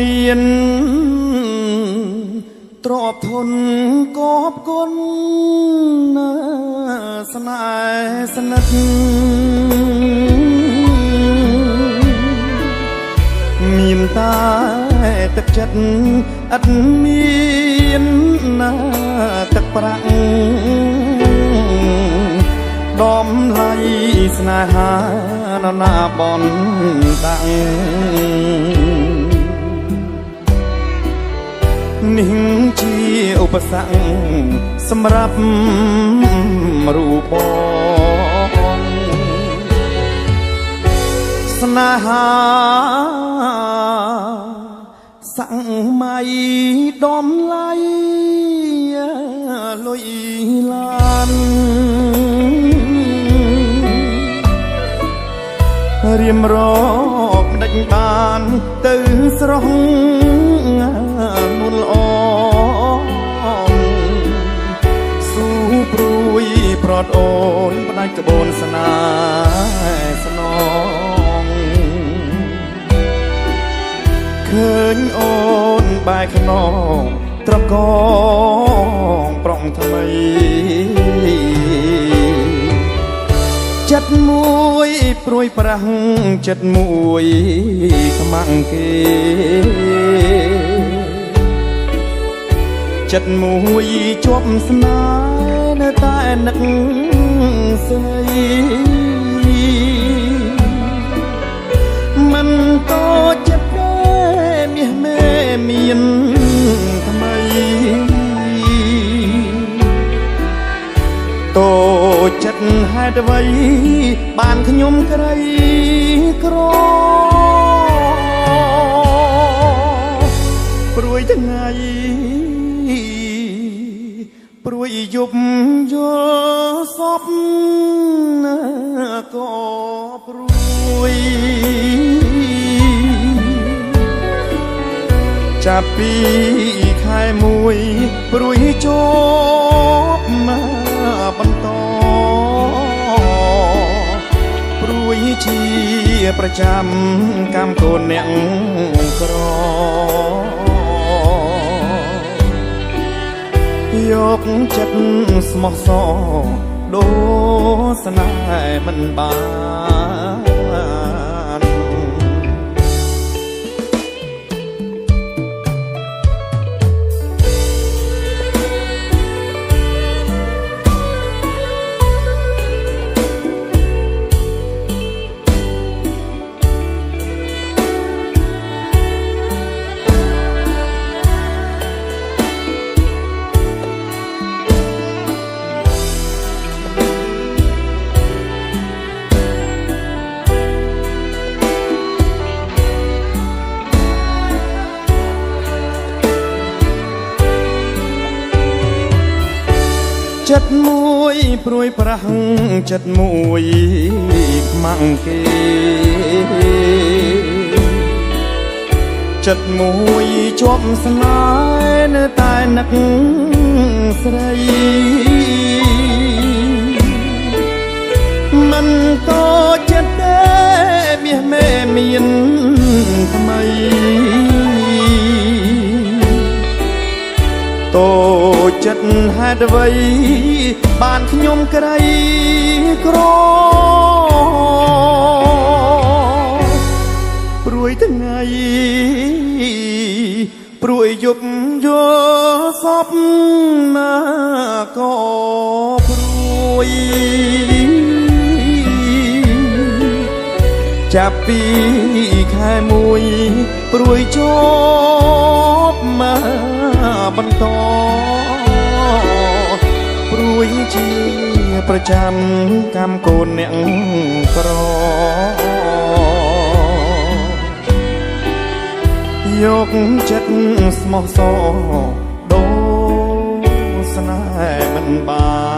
មានទ្រពធនកបគុណស្នេហ៍ស្និទ្ធមានតែទឹកចិត្តឥតមានណាទឹកប្រាក់ដំឡៃស្នេហានរណាបនដាក់នេះជាឧបសគ្គសម្រាប់រូបបងស្នេហាសម័យដំឡៃលុយឡានរៀមរកដេញបានទៅស្រស់មុនល្អស៊ូព្រួយប្រត់អូនផ្ដាច់ក្បូនស្នេហ៍ស្នងឃើញអូនបែកខ្នងត្រកងប្រុងថ្មីចិត្តមួយព្រួយប្រាស់ចិត្តមួយខ្មាំងគេចិត្តមួយជាប់ស្នេហ៍នៅតែនឹកស្រីមិនតូចចិត្តទេមាសមេមានថ្មីតូចចិត្តហេតុអ្វីបានខ្ញុំក្រីក្រព្រួយថ្ងៃព្រួយយប់យល់សពក៏ព្រួយចាប់ពីខែមួយព្រួយជាប់មកបន្តព្រួយជាប្រចាំកម្មកូនអ្នកក្រយកចិត្តស្មោះសរដូរស្នេហ៍មិនបានចិត្តមួយព្រួយប្រាស់ចិត្តមួយខ្មាំងគេចិត្តមួយជាប់ស្នេហ៍នៅតែនឹកស្រីមិនតូចចិត្តទេមាសមេមានថ្មីតូចចិត្តហេតុអ្វីបានខ្ញុំក្រីក្រព្រួយថ្ងៃព្រួយយប់យល់សពណាក៏ព្រួយចាប់ពីខែមួយព្រួយជាប់មកបន្តព្រួយជាប្រចាំកម្មកូនអ្នកក្រយកចិត្តស្មោះសរដូរស្នេហ៍មិនបាន